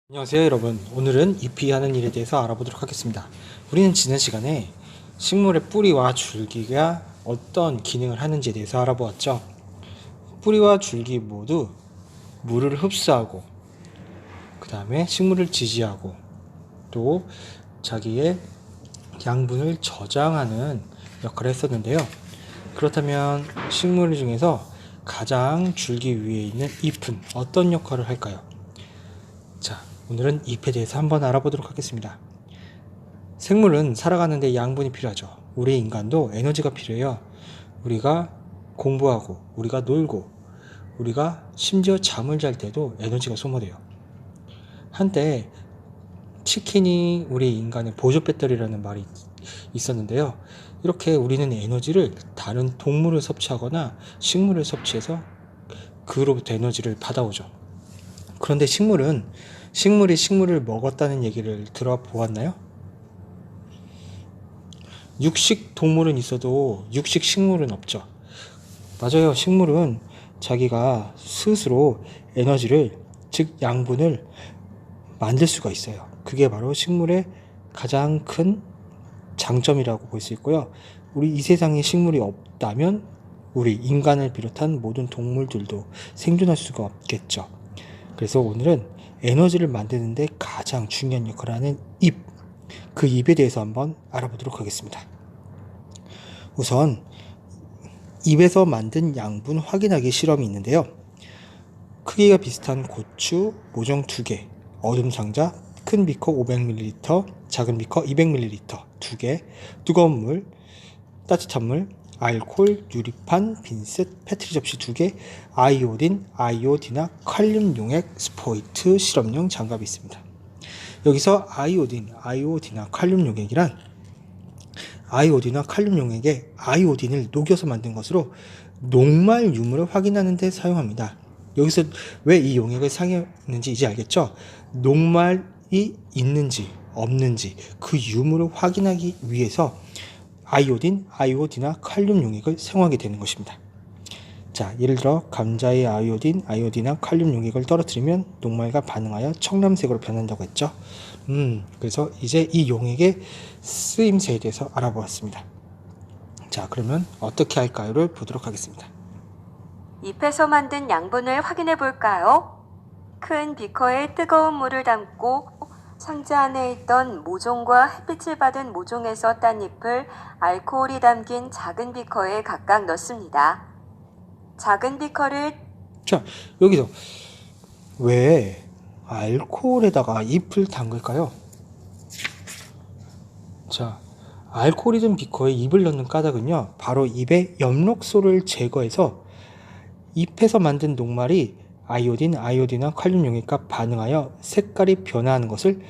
안녕하세요 여러분. 오늘은 잎이 하는 일에 대해서 알아보도록 하겠습니다. 우리는 지난 시간에 식물의 뿌리와 줄기가 어떤 기능을 하는지에 대해서 알아보았죠. 뿌리와 줄기 모두 물을 흡수하고 그 다음에 식물을 지지하고 또 자기의 양분을 저장하는 역할을 했었는데요. 그렇다면 식물 중에서 가장 줄기 위에 있는 잎은 어떤 역할을 할까요? 자, 오늘은 잎에 대해서 한번 알아보도록 하겠습니다. 생물은 살아가는 데 양분이 필요하죠. 우리 인간도 에너지가 필요해요. 우리가 공부하고, 우리가 놀고, 우리가 심지어 잠을 잘 때도 에너지가 소모돼요. 한때 치킨이 우리 인간의 보조 배터리라는 말이 있었는데요. 이렇게 우리는 에너지를 다른 동물을 섭취하거나 식물을 섭취해서 그로부터 에너지를 받아오죠. 그런데 식물이 식물을 먹었다는 얘기를 들어보았나요? 육식 동물은 있어도 육식 식물은 없죠. 맞아요. 식물은 자기가 스스로 에너지를, 즉 양분을 만들 수가 있어요. 그게 바로 식물의 가장 큰 장점이라고 볼 수 있고요. 우리 이 세상에 식물이 없다면 우리 인간을 비롯한 모든 동물들도 생존할 수가 없겠죠. 그래서 오늘은 에너지를 만드는데 가장 중요한 역할을 하는 잎, 그 잎에 대해서 한번 알아보도록 하겠습니다. 우선 잎에서 만든 양분 확인하기 실험이 있는데요. 크기가 비슷한 고추, 모종 2개, 어둠 상자, 큰 비커 500ml, 작은 비커 200ml 2개, 뜨거운 물, 따뜻한 물, 알코올, 유리판, 빈셋, 페트리 접시 2개, 아이오딘, 아이오디나, 칼륨 용액, 스포이트, 실험용 장갑이 있습니다. 여기서 아이오디나, 칼륨 용액이란 아이오디나 칼륨 용액에 아이오딘을 녹여서 만든 것으로 녹말 유무를 확인하는 데 사용합니다. 여기서 왜 이 용액을 사용했는지 이제 알겠죠? 녹말이 있는지 없는지 그 유무를 확인하기 위해서 아이오디나 칼륨 용액을 사용하게 되는 것입니다. 자, 예를 들어 감자의 아이오디나 칼륨 용액을 떨어뜨리면 녹말과 반응하여 청람색으로 변한다고 했죠. 그래서 이제 이 용액의 쓰임새에 대해서 알아보았습니다. 자, 그러면 어떻게 할까요를 보도록 하겠습니다. 잎에서 만든 양분을 확인해 볼까요? 큰 비커에 뜨거운 물을 담고 상자 안에 있던 모종과 햇빛을 받은 모종에서 딴 잎을 알코올이 담긴 작은 비커에 각각 넣습니다. 작은 비커를 자, 여기서 왜 알코올에다가 잎을 담글까요? 자, 알코올이 든 비커에 잎을 넣는 까닭은요, 바로 잎의 엽록소를 제거해서 잎에서 만든 녹말이 아이오디나 칼륨 용액과 반응하여 색깔이 변화하는 것을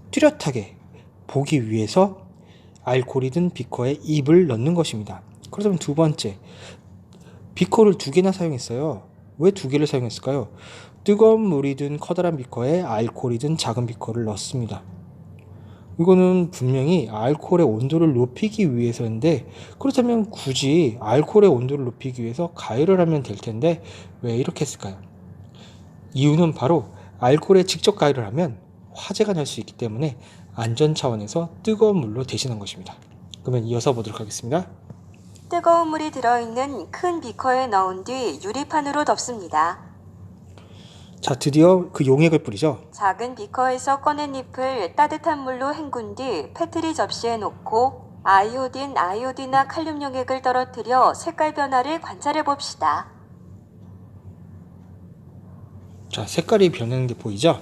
뚜렷하게 보기 위해서 알코올이 든 비커에 잎을 넣는 것입니다. 그렇다면 두 번째, 비커를 2개나 사용했어요. 왜 2개를 사용했을까요? 뜨거운 물이 든 커다란 비커에 알코올이 든 작은 비커를 넣습니다. 이거는 분명히 알코올의 온도를 높이기 위해서인데, 그렇다면 굳이 알코올의 온도를 높이기 위해서 가열을 하면 될 텐데 왜 이렇게 했을까요? 이유는 바로 알코올에 직접 가열을 하면 화재가 날 수 있기 때문에 안전 차원에서 뜨거운 물로 대신한 것입니다. 그러면 이어서 보도록 하겠습니다. 뜨거운 물이 들어있는 큰 비커에 넣은 뒤 유리판으로 덮습니다. 자, 드디어 그 용액을 뿌리죠. 작은 비커에서 꺼낸 잎을 따뜻한 물로 헹군 뒤 페트리 접시에 놓고 아이오디나 칼륨 용액을 떨어뜨려 색깔 변화를 관찰해 봅시다. 자, 색깔이 변하는 게 보이죠?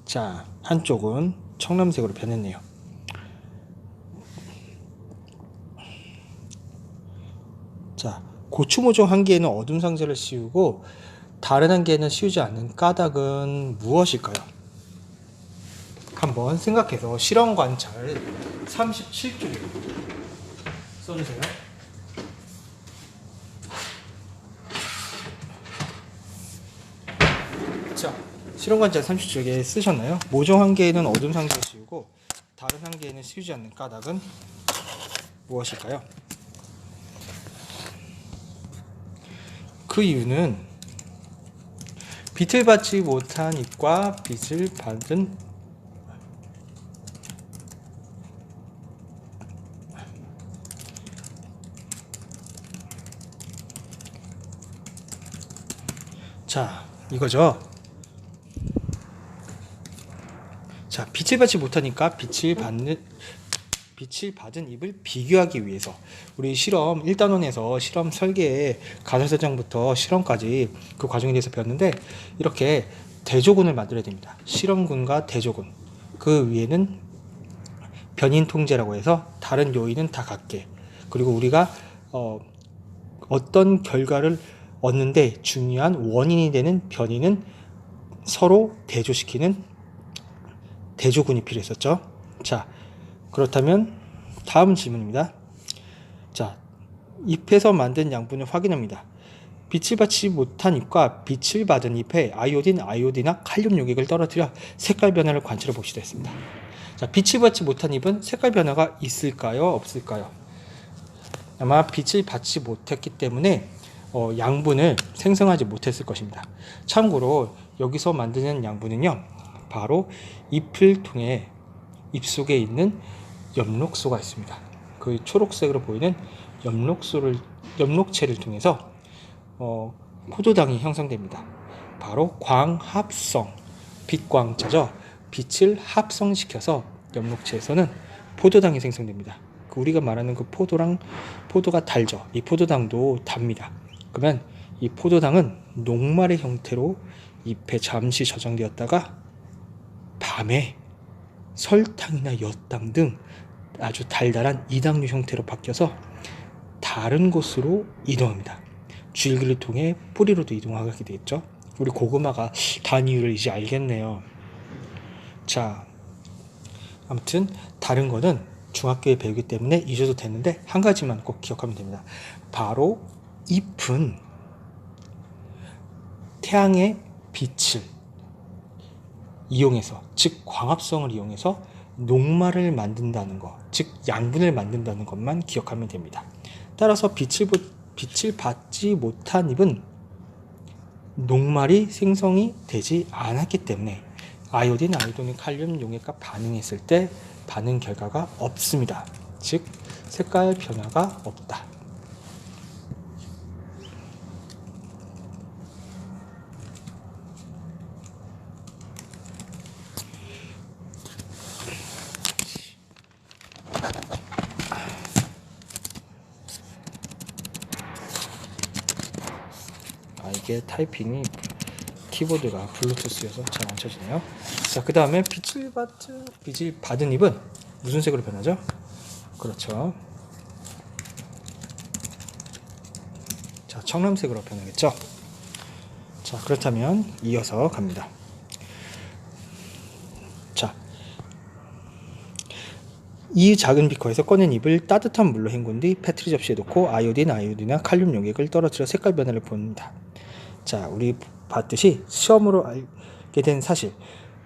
자, 한쪽은 청람색으로 변했네요. 자, 고추 모종 한 개에는 어둠 상자를 씌우고 다른 한 개에는 씌우지 않는 까닭은 무엇일까요? 한번 생각해서 실험 관찰 37쪽에 써주세요. 자, 실험 관찰 30쪽에 쓰셨나요? 모종 한 개에는 어둠 상자를 씌우고 다른 한 개에는 씌우지 않는 까닭은 무엇일까요? 그 이유는 빛을 받지 못한 잎과 빛을 받은 자, 이거죠. 자, 빛을 받지 못하니까 빛을 받은 잎을 비교하기 위해서 우리 실험 1단원에서 실험 설계의 가설 설정부터 실험까지 그 과정에 대해서 배웠는데, 이렇게 대조군을 만들어야 됩니다. 실험군과 대조군, 그 위에는 변인 통제라고 해서 다른 요인은 다 같게, 그리고 우리가 어떤 결과를 얻는데 중요한 원인이 되는 변인은 서로 대조시키는 대조군이 필요했었죠. 자, 그렇다면 다음 질문입니다. 자, 잎에서 만든 양분을 확인합니다. 빛을 받지 못한 잎과 빛을 받은 잎에 아이오딘이나 칼륨 용액을 떨어뜨려 색깔 변화를 관찰해 봅시다 했습니다. 자, 빛을 받지 못한 잎은 색깔 변화가 있을까요? 없을까요? 아마 빛을 받지 못했기 때문에 양분을 생성하지 못했을 것입니다. 참고로 여기서 만드는 양분은요, 바로 잎을 통해 잎 속에 있는 엽록소가 있습니다. 그 초록색으로 보이는 엽록체를 통해서 포도당이 형성됩니다. 바로 광합성, 빛광자죠. 빛을 합성시켜서 엽록체에서는 포도당이 생성됩니다. 우리가 말하는 그 포도가 달죠. 이 포도당도 답니다. 그러면 이 포도당은 녹말의 형태로 잎에 잠시 저장되었다가 밤에 설탕이나 엿당 등 아주 달달한 이당류 형태로 바뀌어서 다른 곳으로 이동합니다. 줄기를 통해 뿌리로도 이동하게 되겠죠. 우리 고구마가 단 이유를 이제 알겠네요. 자, 아무튼 다른 거는 중학교에 배우기 때문에 잊어도 되는데 한 가지만 꼭 기억하면 됩니다. 바로 잎은 태양의 빛을 이용해서, 즉 광합성을 이용해서 녹말을 만든다는 것, 즉 양분을 만든다는 것만 기억하면 됩니다. 따라서 빛을 받지 못한 잎은 녹말이 생성이 되지 않았기 때문에 아이오딘, 칼륨 용액과 반응했을 때 반응 결과가 없습니다. 즉 색깔 변화가 없다. 이게 타이핑이 키보드가 블루투스여서 잘 안 쳐지네요. 자, 그 다음에 빛을 받은 잎은 무슨 색으로 변하죠? 그렇죠. 자, 청藍색으로 변하겠죠. 자, 그렇다면 이어서 갑니다. 자, 이 작은 비커에서 꺼낸 잎을 따뜻한 물로 헹군 뒤 페트리 접시에 넣고 아이오딘이나 칼륨 용액을 떨어뜨려 색깔 변화를 봅니다. 자, 우리 봤듯이 시험으로 알게 된 사실,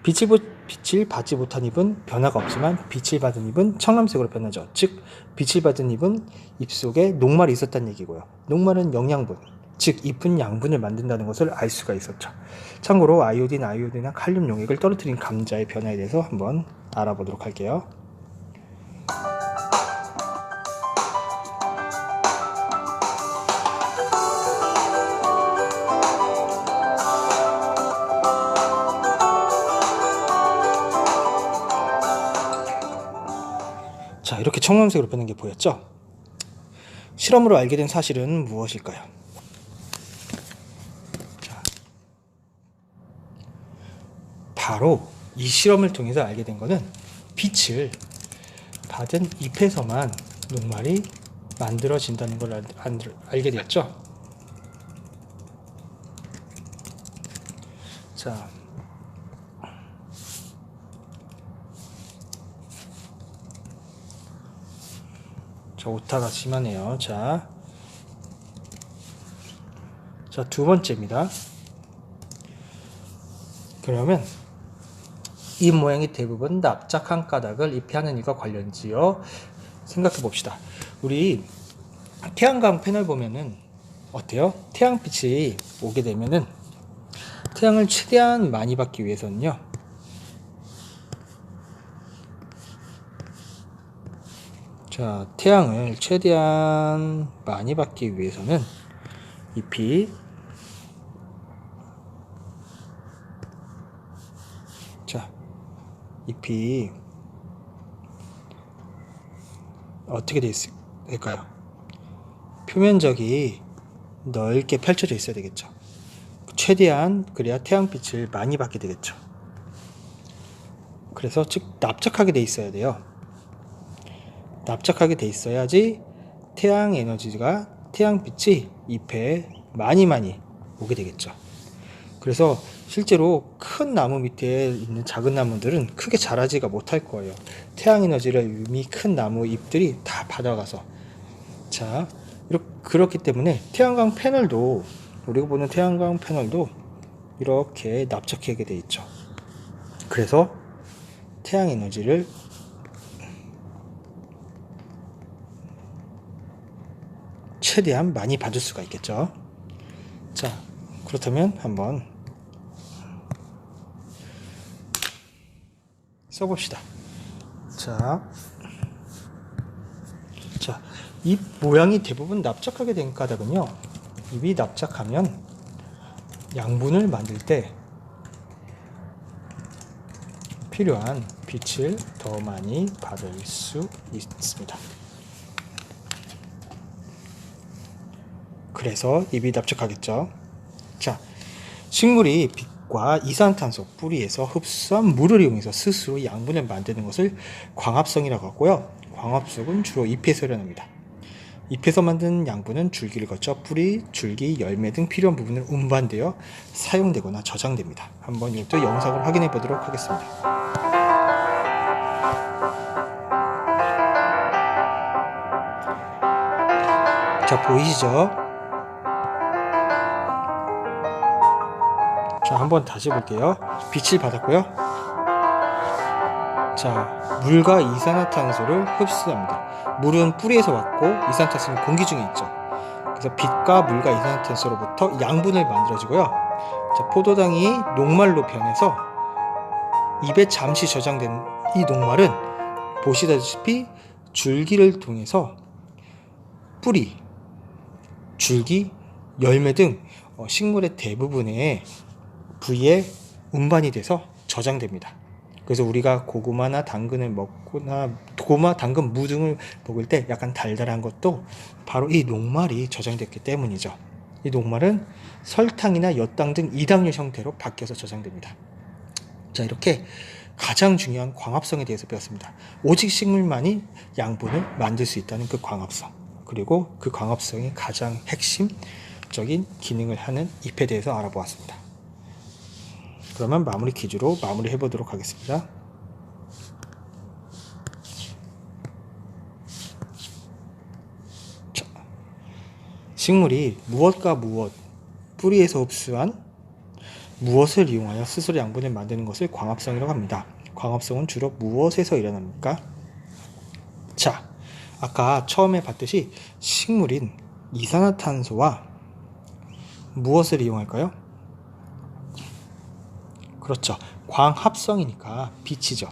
빛을 받지 못한 잎은 변화가 없지만 빛을 받은 잎은 청藍색으로 변하죠. 즉 빛을 받은 잎은 잎 속에 녹말이 있었다는 얘기고요. 녹말은 영양분, 즉 잎은 양분을 만든다는 것을 알 수가 있었죠. 참고로 아이오딘이나 칼륨 용액을 떨어뜨린 감자의 변화에 대해서 한번 알아보도록 할게요. 자, 이렇게 청藍색으로 변한 게 보였죠? 실험으로 알게 된 사실은 무엇일까요? 자, 바로 이 실험을 통해서 알게 된 것은 빛을 받은 잎에서만 녹말이 만들어진다는 걸 알게 되었죠? 자, 오타가 심하네요. 자, 두 번째입니다. 그러면 잎 모양이 대부분 납작한 까닭을 잎이 하는 일과 관련지어 생각해 봅시다. 우리 태양광 패널 보면은 어때요? 태양빛이 오게 되면은 태양을 최대한 많이 받기 위해서는요, 자, 태양을 최대한 많이 받기 위해서는 잎이, 자, 잎이 어떻게 될까요? 표면적이 넓게 펼쳐져 있어야 되겠죠. 최대한 그래야 태양빛을 많이 받게 되겠죠. 그래서 즉 납작하게 돼 있어야 돼요. 납작하게 돼 있어야지 태양 에너지가, 태양빛이 잎에 많이 오게 되겠죠. 그래서 실제로 큰 나무 밑에 있는 작은 나무들은 크게 자라지가 못할 거예요. 태양 에너지를 이미 큰 나무 잎들이 다 받아가서. 자, 그렇기 때문에 태양광 패널도, 우리가 보는 태양광 패널도 이렇게 납작하게 돼 있죠. 그래서 태양 에너지를 최대한 많이 받을 수가 있겠죠. 자, 그렇다면 한번 써봅시다. 자, 잎 모양이 대부분 납작하게 된 까닭은요, 잎이 납작하면 양분을 만들 때 필요한 빛을 더 많이 받을 수 있습니다. 그래서 잎이 납작하겠죠. 자, 식물이 빛과 이산탄소, 뿌리에서 흡수한 물을 이용해서 스스로 양분을 만드는 것을 광합성이라고 하고요. 광합성은 주로 잎에서 일어납니다. 잎에서 만든 양분은 줄기를 거쳐 뿌리, 줄기, 열매 등 필요한 부분을 운반되어 사용되거나 저장됩니다. 한번 이것도 영상으로 확인해 보도록 하겠습니다. 자, 보이시죠? 자, 한번 다시 볼게요. 빛을 받았고요. 자, 물과 이산화탄소를 흡수합니다. 물은 뿌리에서 왔고 이산화탄소는 공기 중에 있죠. 그래서 빛과 물과 이산화탄소로부터 양분을 만들어주고요. 자, 포도당이 녹말로 변해서 입에 잠시 저장된 이 녹말은 보시다시피 줄기를 통해서 뿌리, 줄기, 열매 등 식물의 대부분의 부위에 운반이 돼서 저장됩니다. 그래서 우리가 고구마나 당근을 먹거나 고구마, 당근, 무 등을 먹을 때 약간 달달한 것도 바로 이 녹말이 저장됐기 때문이죠. 이 녹말은 설탕이나 엿당 등 이당류 형태로 바뀌어서 저장됩니다. 자, 이렇게 가장 중요한 광합성에 대해서 배웠습니다. 오직 식물만이 양분을 만들 수 있다는 그 광합성, 그리고 그 광합성의 가장 핵심적인 기능을 하는 잎에 대해서 알아보았습니다. 그러면 마무리 퀴즈로 마무리 해보도록 하겠습니다. 자, 식물이 무엇과 무엇, 뿌리에서 흡수한 무엇을 이용하여 스스로 양분을 만드는 것을 광합성이라고 합니다. 광합성은 주로 무엇에서 일어납니까? 자, 아까 처음에 봤듯이 식물인 이산화탄소와 무엇을 이용할까요? 그렇죠. 광합성이니까 빛이죠.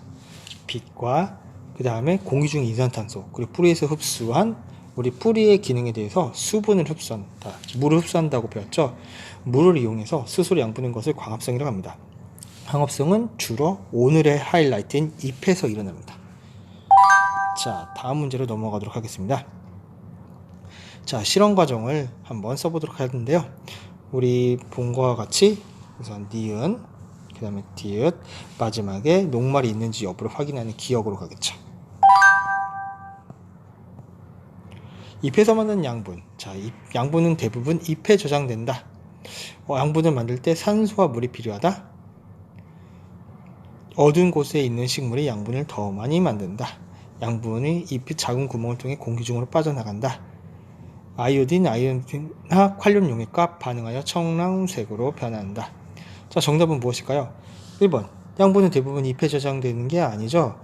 빛과 그 다음에 공기 중 이산탄소, 그리고 뿌리에서 흡수한, 우리 뿌리의 기능에 대해서 수분을 흡수한다, 물을 흡수한다고 배웠죠. 물을 이용해서 스스로 양분한 것을 광합성이라고 합니다. 광합성은 주로 오늘의 하이라이트인 잎에서 일어납니다. 자, 다음 문제로 넘어가도록 하겠습니다. 자, 실험 과정을 한번 써보도록 하는데요. 우리 본 것과 같이 우선 니은, 그 다음에 디귿, 마지막에 녹말이 있는지 여부를 확인하는 기역으로 가겠죠. 잎에서 만든 양분. 자, 양분은 대부분 잎에 저장된다. 양분을 만들 때 산소와 물이 필요하다. 어두운 곳에 있는 식물이 양분을 더 많이 만든다. 양분이 잎의 작은 구멍을 통해 공기 중으로 빠져나간다. 아이오딘이나 칼륨 용액과 반응하여 청량색으로 변한다. 자, 정답은 무엇일까요? 1번. 양분은 대부분 잎에 저장되는 게 아니죠.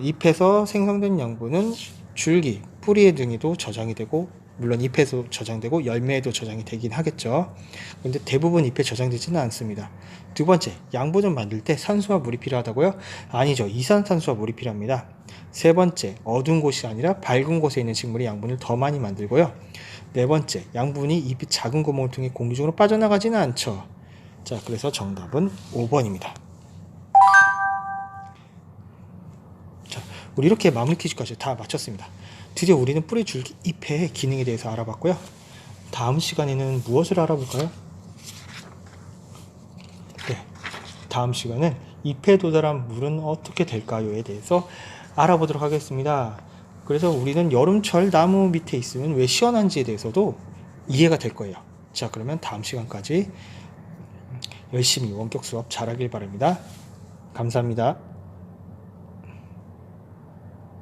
잎에서 생성된 양분은 줄기, 뿌리 등에도 저장이 되고 물론 잎에도 저장되고 열매에도 저장이 되긴 하겠죠. 근데 대부분 잎에 저장되지는 않습니다. 두 번째, 양분을 만들 때 산소와 물이 필요하다고요? 아니죠. 이산탄소와 물이 필요합니다. 세 번째, 어두운 곳이 아니라 밝은 곳에 있는 식물이 양분을 더 많이 만들고요. 네 번째, 양분이 잎이 작은 구멍을 통해 공기 중으로 빠져나가지는 않죠. 자, 그래서 정답은 5번입니다. 자, 우리 이렇게 마무리 퀴즈까지 다 마쳤습니다. 드디어 우리는 뿌리 줄기 잎의 기능에 대해서 알아봤고요. 다음 시간에는 무엇을 알아볼까요? 네, 다음 시간은 잎에 도달한 물은 어떻게 될까요에 대해서 알아보도록 하겠습니다. 그래서 우리는 여름철 나무 밑에 있으면 왜 시원한지에 대해서도 이해가 될 거예요. 자, 그러면 다음 시간까지 열심히 원격 수업 잘하길 바랍니다. 감사합니다.